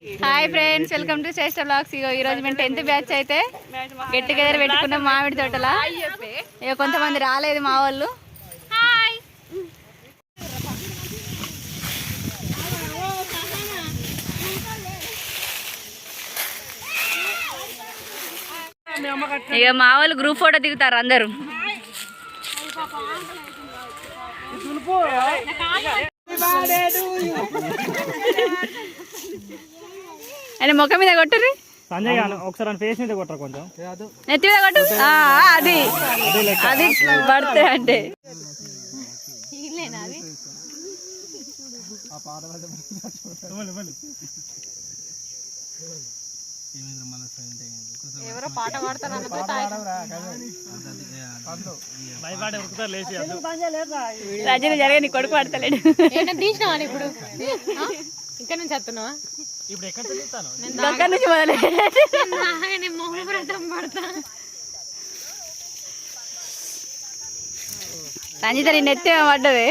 Hi friends, welcome to Shreshtha blogs. ఈ రోజు మేము 10th బ్యాచ్ అయితే గెట్ టుగెదర్ పెట్టుకున్నాం మామిడి తోటలా. ఇక కొంతమంది రాలేదు మా వాళ్ళు. ఇక మా వాళ్ళు గ్రూప్ ఫోటో దిగుతారు అందరూ. అని ముఖం మీద కొట్టుర్రి, సంజయ్ ఒకసారి ఫేస్ మీద కొట్టరు, కొంచెం నెత్తి మీద కొట్టు. అది అది పడితే అంటే ఎవరో పాట పాడతారు. రజని జరిగే నీ కొడుకు పాడతలేడు. తీసినావా ఇప్పుడు? ఇక్కడ నుంచి వస్తున్నావా? దగ్గర నుంచి మొదలే రంజిత నీ నెత్తి పడ్డది.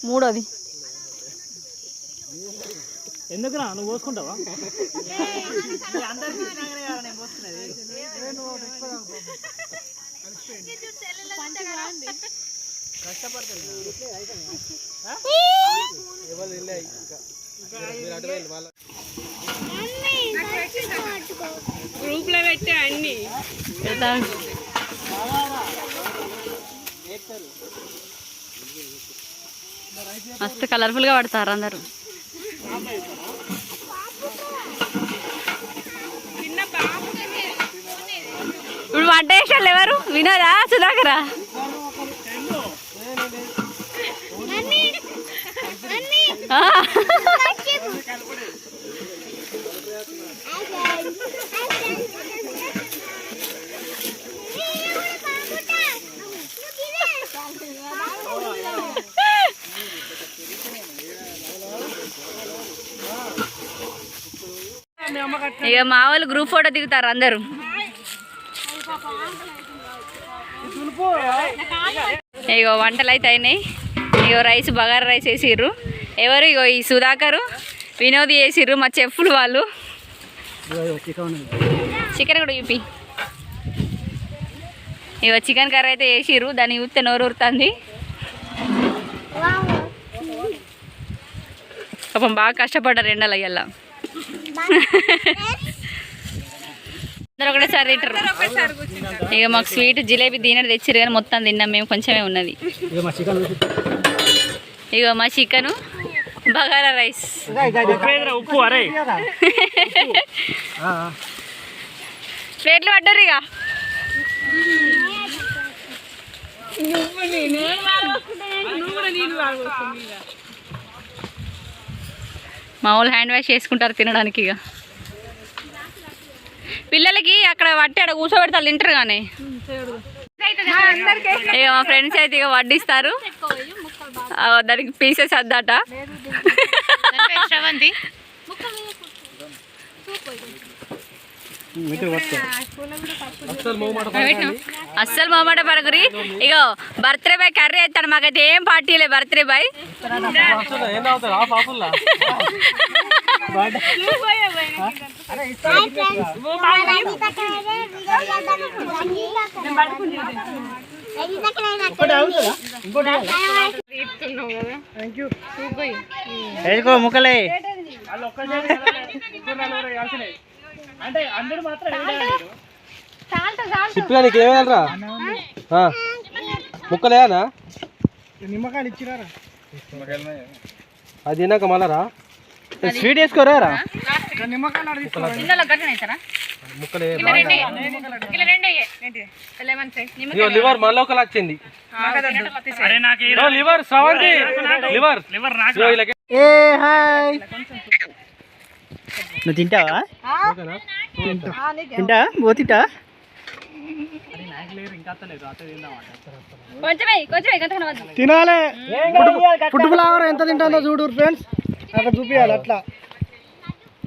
మూడోది ఎందుకు రా నువ్వు పోసుకుంటావా? గ్రూప్ లో పెట్టే అన్ని మస్తు కలర్ఫుల్ గా పడతారు అందరు. ఇప్పుడు పడ్డేసాళ్ళు ఎవరు? వినోదా, సుధాకరా? ఇక మా వాళ్ళు గ్రూప్ ఫోటో దిగుతారు అందరూ. ఇగో వంటలు అయితే అయినాయి. ఇగో రైస్, బగారా రైస్ వేసిర్రు. ఎవరు? ఇగో ఈ సుధాకరు, వినోద్ వేసిర్రు, మా చెఫ్లు వాళ్ళు. చికెన్ కూడా చూపి. ఇగో చికెన్ కర్రీ అయితే వేసిర్రు. దాన్ని చూస్తే నోరు ఊరుతుంది. పాపం బాగా కష్టపడ్డారు ఎండలు అయ్యల్లా. అందరూ ఒకటేసారి తింటారు. ఇక మాకు స్వీట్ జిలేబీ దీనట్టు తెచ్చిరు కానీ మొత్తం తిన్నాం మేము, కొంచెమే ఉన్నది. ఇగో మా చికెను, బగారా రైస్. ప్లేట్లు పడ్డారు. ఇక మా వాళ్ళు హ్యాండ్ వాష్ చేసుకుంటారు తినడానికి. ఇక పిల్లలకి అక్కడ వట్టి అక్కడ కూర్చోబెడతారు, తింటారు కానీ. ఇక మా ఫ్రెండ్స్ అయితే ఇక వడ్డిస్తారు. దానికి పీసెస్ అద్దట. అస్సలు మొహమాట పడకురి. ఇగో బర్త్డే బాయ్ కర్రీ అవుతాడు. మాకైతే ఏం పార్టీ లే. బర్త్డే బాయ్ ముక్కలే నీకేమేనరా ముక్కలేనా? నిమ్మకాయలు ఇచ్చిరారా? అది తిన్నాక మళ్ళా స్వీట్ వేసుకోరా? లివర్ మళ్ళీ ఒకలా వచ్చింది. Liver Savanthi liver. నువ్వు తింటావా? తింటా పోతింటా? తినాలి. ఫుడ్ ఫ్లవర్ ఎంత తింటానో చూడు ఫ్రెండ్స్, అక్కడ చూపించాలి. అట్లా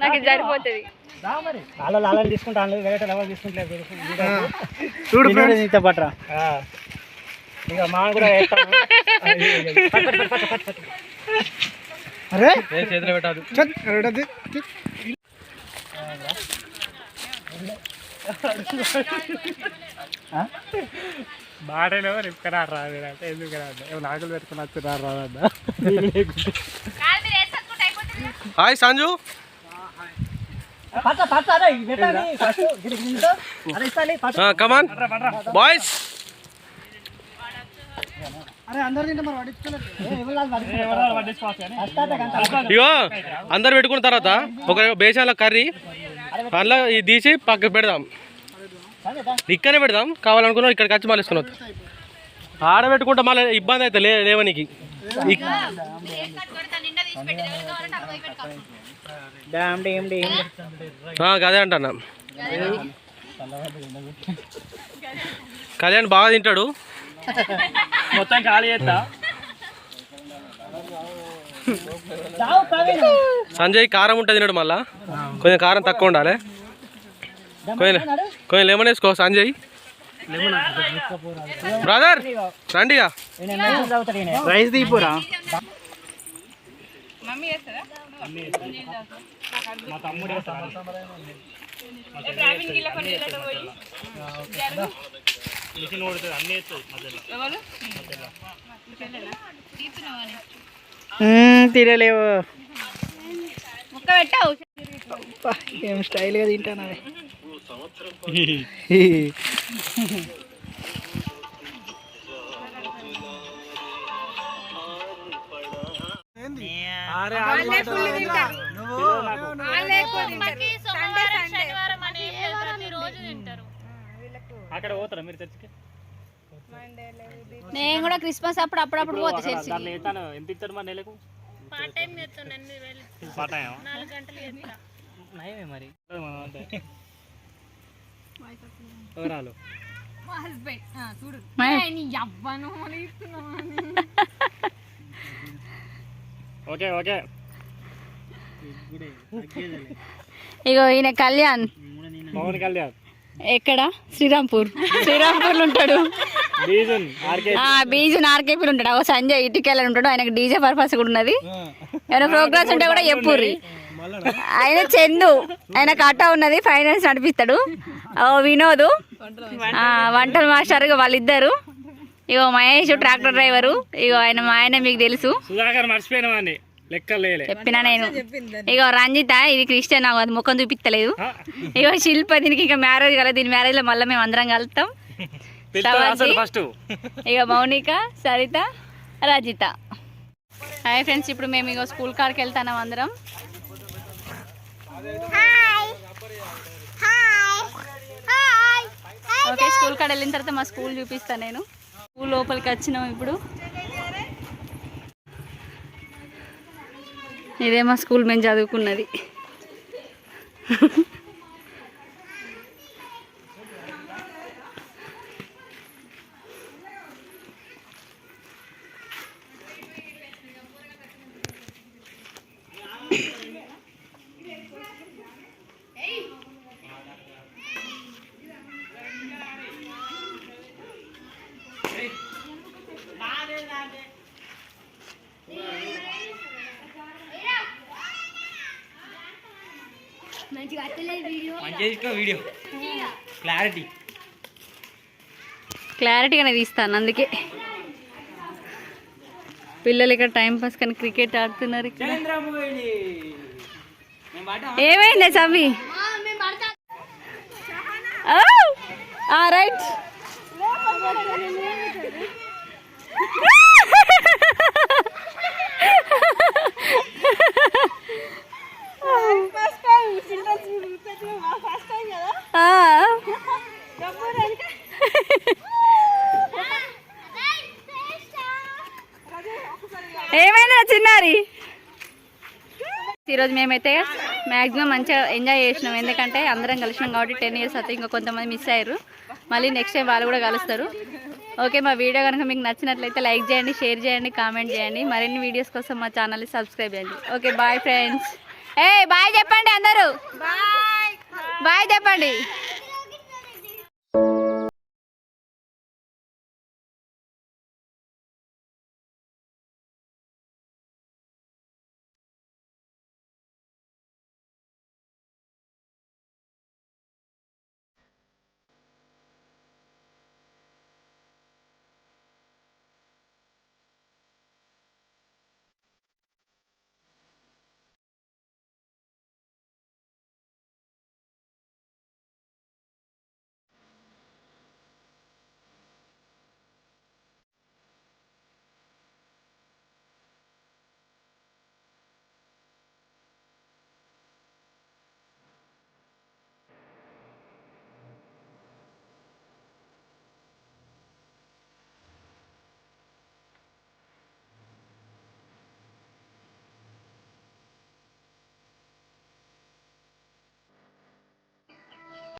నాకు ఇది సరిపోతుంది. అలా తీసుకుంటా, చూడు ఫ్రెండ్స్ పట్టరా. ఇక మా కూడా అరే చేతిలో పెట్టాదు. బాటలో రిప్కరా రాదు ఎందుకు రాదు నాకులు పెట్టుకుని వచ్చి రాదన్న. హాయ్ సంజు. Come on boys. అరే అందరు తింటే మరి ఇగో అందరు పెట్టుకున్న తర్వాత ఒక బేసాల కర్రీ అందులో ఇది తీసి పక్కకు పెడదాం. ఇక్కడనే పెడదాం. కావాలనుకున్నాం ఇక్కడికి వచ్చి మళ్ళీ ఇస్తున్నాం. ఆడబెట్టుకుంటే మళ్ళీ ఇబ్బంది అయితే లేవనికి. అదే అంటున్నా. కళ్యాణ్ బాగా తింటాడు. మొత్తం ఖాళీ చేస్తా. సంజయ్ కారం ఉంటుంది తిన్నాడు. మళ్ళా కొంచెం కారం తక్కువ ఉండాలి. కొంచెం లెమన్ వేసుకో సంజయ్. బ్రదర్ రండిగా రైస్ తీపురా. మా తమ్ముడు తినలేవు. ఏం స్టైల్గా తింటాను. అక్కడ పోతారా మీరు చర్చికి? నేను కూడా క్రిస్మస్ అప్పుడు అప్పుడప్పుడు పోతా చర్చికి. ఎంత ఇచ్చారు మా నెలకు? మరి ఎవరాలు ఓకే ఓకే. ఇగో ఈయన కళ్యాణ్. మౌని కళ్యాణ్ ఎక్కడ? శ్రీరాంపూర్ లో ఉంటాడు. బీజన్ ఆర్కేపీలు ఉంటాడు. ఒక సంజయ్ ఇటుకెళ్ళని ఉంటాడు. ఆయనకు డీజే పర్పస్ కూడా ఉన్నది. ఏమైనా ప్రోగ్రామ్స్ ఉంటే కూడా చెప్పుర్రి. ఆయన చందు, ఆయనకు ఆటో ఉన్నది, ఫైనాన్స్ నడిపిస్తాడు. వినోద్ వంటల మాస్టర్ వాళ్ళిద్దరు. ఇగో మహేష్ ట్రాక్టర్ డ్రైవరు. ఇగో ఆయన మీకు తెలుసు. చెప్పినా నేను. ఇగో రంజిత ఇది క్రిస్టియన్, నాకు అది ముఖం చూపిస్తలేదు. ఇగో శిల్ప, దీనికి ఇంకా మ్యారేజ్ కలదు. దీని మ్యారేజ్ లో మళ్ళీ మేము అందరం కలుస్తాం. ఇక మౌనిక, సరిత, రజిత. హాయ్ ఫ్రెండ్స్, ఇప్పుడు మేము ఇగో స్కూల్ కాడికి వెళ్తున్నాం అందరం. ఓకే, స్కూల్ కాడ వెళ్ళిన తర్వాత మా స్కూల్ చూపిస్తాను నేను. స్కూల్ లోపలికి వచ్చినాం ఇప్పుడు. ఇదే మా స్కూల్ మేము చదువుకున్నది. క్లారిటీగానే తీస్తాను. అందుకే పిల్లలు ఇక్కడ టైం పాస్ కానీ క్రికెట్ ఆడుతున్నారు. ఏమైంది సవి? రైట్. ఏమైందా చిన్నారి? ఈరోజు మేమైతే మ్యాక్సిమం మంచిగా ఎంజాయ్ చేసినాం. ఎందుకంటే అందరం కలిసినాం కాబట్టి 10 years అయితే ఇంకా కొంతమంది మిస్ అయ్యారు. మళ్ళీ నెక్స్ట్ టైం వాళ్ళు కూడా కలుస్తారు. ఓకే, మా వీడియో కనుక మీకు నచ్చినట్లయితే లైక్ చేయండి, షేర్ చేయండి, కామెంట్ చేయండి. మరిన్ని వీడియోస్ కోసం మా ఛానల్ని సబ్స్క్రైబ్ చేయండి. Okay, bye friends. బాయ్ చెప్పండి అందరూ. బాయ్ చెప్పండి.